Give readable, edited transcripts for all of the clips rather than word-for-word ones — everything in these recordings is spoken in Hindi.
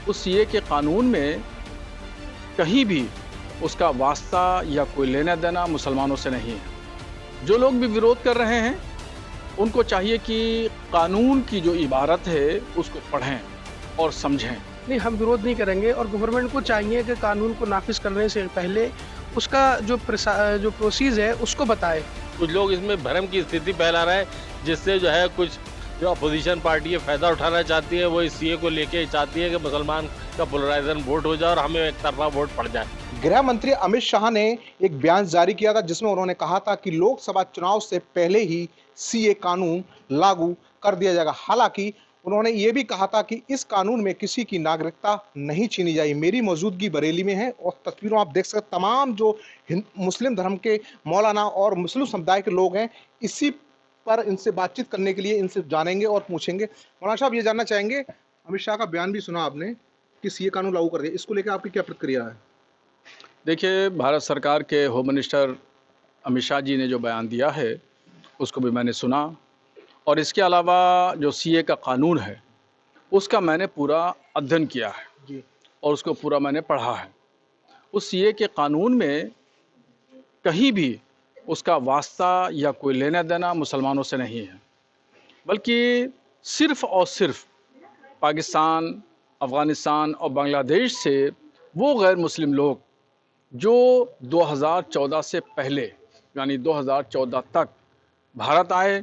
उस सीए के कानून में कहीं भी उसका वास्ता या कोई लेना देना मुसलमानों से नहीं है। जो लोग भी विरोध कर रहे हैं उनको चाहिए कि कानून की जो इबारत है उसको पढ़ें और समझें। नहीं, हम विरोध नहीं करेंगे और गवर्नमेंट को चाहिए कि कानून को नाफिज करने से पहले उसका जो प्रोसीज है उसको बताए। कुछ लोग इसमें भ्रम की स्थिति फैला रहे हैं, जिससे जो है कुछ जो अपोजिशन पार्टी है फायदा उठाना चाहती है। वो इस सीए को लेके चाहती है कि मुसलमान का पोलराइजेशन वोट हो जाए और हमें एक तरफा वोट पड़ जाए। गृह मंत्री अमित शाह ने एक बयान जारी किया था जिसमें उन्होंने कहा था कि लोकसभा चुनाव से पहले ही सीए कानून लागू कर दिया जाएगा। हालांकि उन्होंने ये भी कहा था कि इस कानून में किसी की नागरिकता नहीं छीनी जाएगी। मेरी मौजूदगी बरेली में है और तस्वीरों आप देख सकते तमाम जो मुस्लिम धर्म के मौलाना और मुस्लिम समुदाय के लोग हैं, इसी पर इनसे बातचीत करने के लिए इनसे जानेंगे और पूछेंगे। मौलाना साहब, ये जानना चाहेंगे, अमित शाह का बयान भी सुना आपने कि सीए कानून लागू कर दिया, इसको लेकर आपकी क्या प्रतिक्रिया है? देखिए, भारत सरकार के होम मिनिस्टर अमित शाह जी ने जो बयान दिया है उसको भी मैंने सुना और इसके अलावा जो सीए का कानून है उसका मैंने पूरा अध्ययन किया है जी। और उसको पूरा मैंने पढ़ा है। उस सीए के कानून में कहीं भी उसका वास्ता या कोई लेना देना मुसलमानों से नहीं है, बल्कि सिर्फ़ और सिर्फ पाकिस्तान, अफ़गानिस्तान और बांग्लादेश से वो गैर मुस्लिम लोग जो 2014 से पहले यानी 2014 तक भारत आए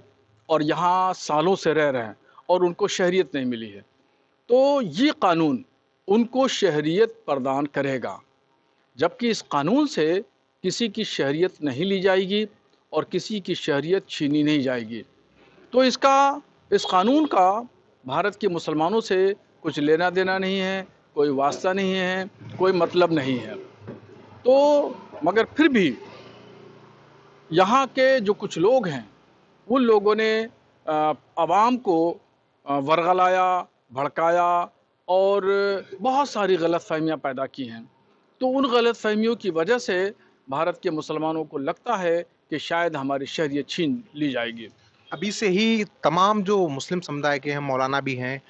और यहाँ सालों से रह रहे हैं और उनको शहरियत नहीं मिली है, तो ये कानून उनको शहरियत प्रदान करेगा। जबकि इस कानून से किसी की शहरियत नहीं ली जाएगी और किसी की शहरियत छीनी नहीं जाएगी। तो इस कानून का भारत के मुसलमानों से कुछ लेना देना नहीं है, कोई वास्ता नहीं है, कोई मतलब नहीं है। तो मगर फिर भी यहाँ के जो कुछ लोग हैं उन लोगों ने आवाम को वर्गलाया, भड़काया और बहुत सारी गलतफ़हमियाँ पैदा की हैं। तो उन गलतफ़हमियों की वजह से भारत के मुसलमानों को लगता है कि शायद हमारी शहरियत छीन ली जाएगी। अभी से ही तमाम जो मुस्लिम समुदाय के हैं, मौलाना भी हैं,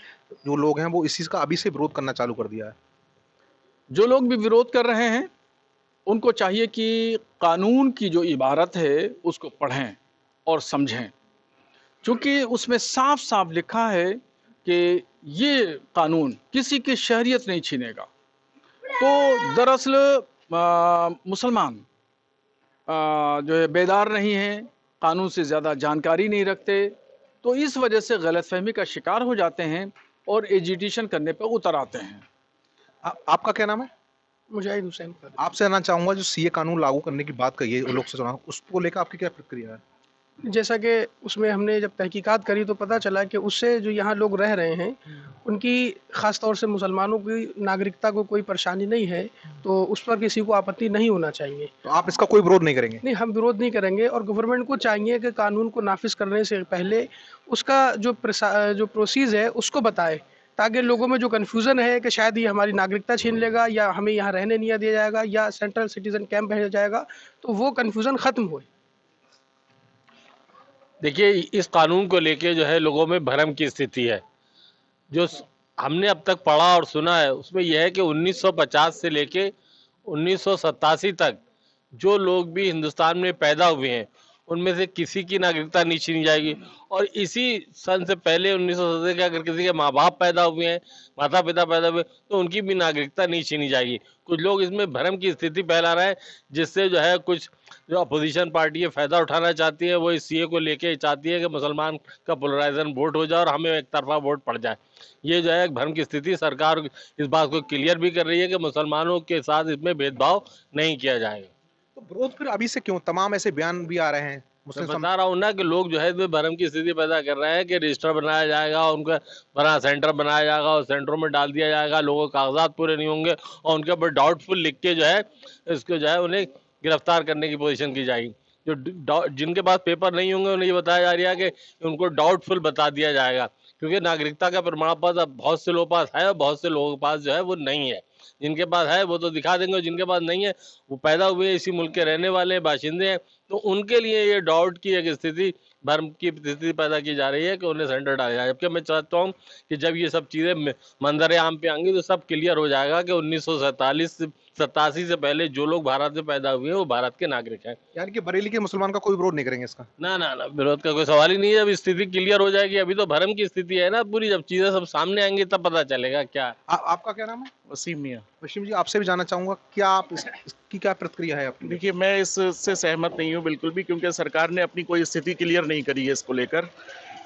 जो लोग हैं, वो इस चीज़ का अभी से विरोध करना चालू कर दिया है। जो लोग भी विरोध कर रहे हैं उनको चाहिए कि कानून की जो इबारत है उसको पढ़ें और समझें, क्योंकि उसमें साफ-साफ लिखा है कि ये कानून किसी की शहरियत नहीं छीनेगा। तो दरअसल मुसलमान जो है बेदार नहीं हैं, कानून से ज़्यादा जानकारी नहीं रखते, तो इस वजह से गलतफ़हमी का शिकार हो जाते हैं और एजिटेशन करने पर उतर आते हैं। आपका क्या नाम है? मुजाहिद हुसैन। आपसे जानना चाहूँगा, जो सीए कानून लागू करने की बात कही है लोकसभा चुनाव, उसको लेकर आपकी क्या प्रतिक्रिया है? जैसा कि उसमें हमने जब तहकीकात करी तो पता चला कि उससे जो यहाँ लोग रह रहे हैं उनकी ख़ास तौर से मुसलमानों की नागरिकता को कोई परेशानी नहीं है, तो उस पर किसी को आपत्ति नहीं होना चाहिए। तो आप इसका कोई विरोध नहीं करेंगे? नहीं, हम विरोध नहीं करेंगे और गवर्नमेंट को चाहिए कि कानून को नाफिज करने से पहले उसका जो प्रोसीज है उसको बताए, ताकि लोगों में जो कन्फ्यूज़न है कि शायद ये हमारी नागरिकता छीन लेगा या हमें यहाँ रहने नहीं दिया जाएगा या सेंट्रल सिटीज़न कैंप भेजा जाएगा, तो वो कन्फ्यूज़न ख़त्म हो। देखिए, इस कानून को लेके जो है लोगों में भ्रम की स्थिति है। जो हमने अब तक पढ़ा और सुना है उसमें यह है कि 1950 से लेके 1987 तक जो लोग भी हिंदुस्तान में पैदा हुए हैं उनमें से किसी की नागरिकता नहीं छीनी जाएगी। और इसी सन से पहले 1970 के अगर किसी के माँ बाप पैदा हुए हैं, माता पिता पैदा हुए, तो उनकी भी नागरिकता नहीं छीनी जाएगी। कुछ लोग इसमें भ्रम की स्थिति फैला रहे हैं, जिससे जो है कुछ जो अपोजिशन पार्टी है फायदा उठाना चाहती है। वो इस सीए को लेके चाहती है कि मुसलमान का पोलराइजेशन वोट हो जाए और हमें एक तरफा वोट पड़ जाए। ये जो है एक भ्रम की स्थिति, सरकार इस बात को क्लियर भी कर रही है कि मुसलमानों के साथ इसमें भेदभाव नहीं किया जाएगा। तो विरोध फिर अभी से क्यों? तमाम ऐसे बयान भी आ रहे हैं। मैं बता रहा हूँ ना कि लोग जो है इसमें भ्रम की स्थिति पैदा कर रहे हैं कि रजिस्टर बनाया जाएगा, उनका बड़ा सेंटर बनाया जाएगा और सेंटरों में डाल दिया जाएगा, लोगों के कागजात पूरे नहीं होंगे और उनके ऊपर डाउटफुल लिख के जो है इसको जो है उन्हें गिरफ्तार करने की पोजीशन की जाएगी। जो जिनके पास पेपर नहीं होंगे उन्हें ये बताया जा रहा है कि उनको डाउटफुल बता दिया जाएगा, क्योंकि नागरिकता का प्रमाण पत्र बहुत से लोगों के पास है और बहुत से लोगों के पास जो है वो नहीं है। जिनके पास है वो तो दिखा देंगे, और जिनके पास नहीं है वो पैदा हुए इसी मुल्क के रहने वाले बाशिंदे हैं, तो उनके लिए ये डाउट की एक स्थिति, भ्रम की स्थिति पैदा की जा रही है कि उन्हें सरेंडर डाला जाए। जबकि मैं चाहता हूँ कि जब ये सब चीज़ें मंजर आम पे आएंगी तो सब क्लियर हो जाएगा कि 1987 से पहले जो लोग भारत में पैदा हुए हैं वो भारत के नागरिक हैं। यानी कि बरेली के मुसलमान का कोई विरोध नहीं करेंगे इसका? ना ना ना, विरोध का कोई सवाल ही नहीं है। जब स्थिति क्लियर हो जाएगी, अभी तो भ्रम की स्थिति है ना पूरी, जब चीजें सब सामने आएंगी तब पता चलेगा क्या। आपका क्या नाम है? वसीम मियाँ। वसीम जी, आपसे भी जानना चाहूंगा, क्या आप इसकी क्या प्रतिक्रिया है आपकी? देखिए, मैं इससे सहमत नहीं हूँ बिल्कुल भी, क्योंकि सरकार ने अपनी कोई स्थिति क्लियर नहीं करी है इसको लेकर,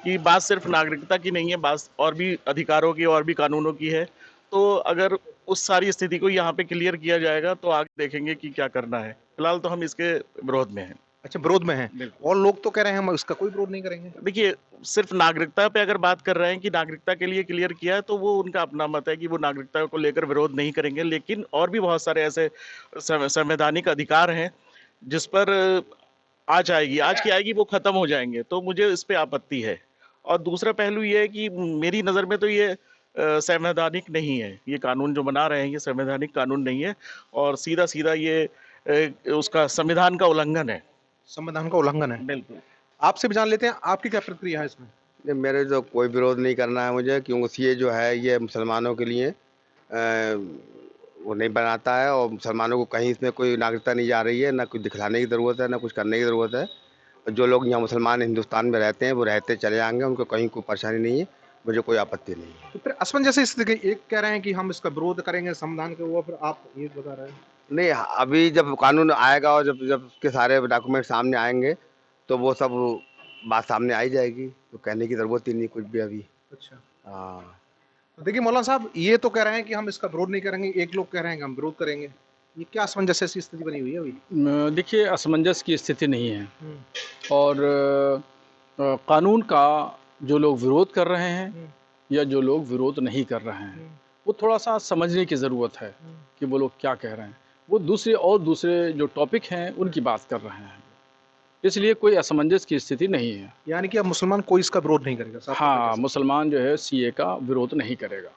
कि बात सिर्फ नागरिकता की नहीं है, बात और भी अधिकारों की और भी कानूनों की है। तो अगर उस सारी स्थिति को यहाँ पे क्लियर किया जाएगा तो आगे देखेंगे कि क्या करना है। फिलहाल तो हम इसके विरोध में हैं। अच्छा, विरोध में हैं। बिल्कुल। और लोग तो कह रहे हैं हम इसका कोई विरोध नहीं करेंगे। देखिए, सिर्फ नागरिकता पे अगर बात कर रहे हैं कि नागरिकता के लिए क्लियर किया है, तो वो उनका अपना मत है कि वो नागरिकता को लेकर विरोध नहीं करेंगे। लेकिन और भी बहुत सारे ऐसे संवैधानिक अधिकार हैं जिस पर आज आएगी, आज की आएगी वो खत्म हो जाएंगे, तो मुझे इस पे आपत्ति है। और दूसरा पहलू ये है कि मेरी नज़र में तो ये संवैधानिक नहीं है। ये कानून जो बना रहे हैं ये संवैधानिक कानून नहीं है, और सीधा सीधा ये उसका संविधान का उल्लंघन है। संविधान का उल्लंघन है। बिल्कुल। आपसे भी जान लेते हैं, आपकी क्या प्रतिक्रिया है इसमें? नहीं, मेरे तो कोई विरोध नहीं करना है मुझे, क्योंकि ये जो है ये मुसलमानों के लिए वो नहीं बनाता है, और मुसलमानों को कहीं इसमें कोई नागरिकता नहीं जा रही है, ना कुछ दिखलाने की ज़रूरत है, ना कुछ करने की ज़रूरत है। और जो लोग यहाँ मुसलमान हिंदुस्तान में रहते हैं वो रहते चले जाएंगे, उनको कहीं कोई परेशानी नहीं है, मुझे कोई आपत्ति नहीं है। तो फिर असमंजस स्थिति, एक कह रहे हैं कि हम इसका विरोध करेंगे संविधान के ऊपर, फिर आप ये बता रहे हैं। नहीं, अभी जब कानून आएगा और जब जब उसके सारे डॉक्यूमेंट सामने आएंगे तो वो सब बात सामने आई जाएगी, तो कहने की ज़रूरत ही नहीं कुछ भी अभी। अच्छा, हाँ। तो देखिए मौलाना साहब, ये तो कह रहे हैं कि हम इसका विरोध नहीं करेंगे, एक लोग कह रहे हैं कि हम विरोध करेंगे। ये क्या असमंजस ऐसी स्थिति बनी हुई है अभी? देखिए, असमंजस की स्थिति नहीं है, और कानून का जो लोग विरोध कर रहे हैं या जो लोग विरोध नहीं कर रहे हैं, वो थोड़ा सा समझने की ज़रूरत है कि वो लोग क्या कह रहे हैं। वो दूसरे जो टॉपिक हैं उनकी बात कर रहे हैं, इसलिए कोई असमंजस की स्थिति नहीं है। यानी कि अब मुसलमान कोई इसका विरोध नहीं करेगा साहब? हाँ, मुसलमान जो है सीए का विरोध नहीं करेगा।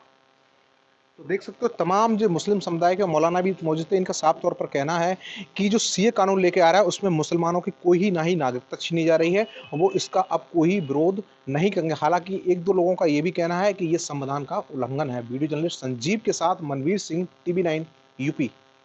तो देख सकते हो, तमाम जो मुस्लिम समुदाय के मौलाना भी मौजूद थे, इनका साफ तौर पर कहना है कि जो सीए कानून लेके आ रहा है उसमें मुसलमानों की कोई ही ना ही नागरिकता छीनी जा रही है, और वो इसका अब कोई विरोध नहीं करेंगे। हालांकि एक दो लोगों का ये भी कहना है कि ये संविधान का उल्लंघन है। वीडियो जर्नलिस्ट संजीव के साथ मनवीर सिंह, TV9 यूपी।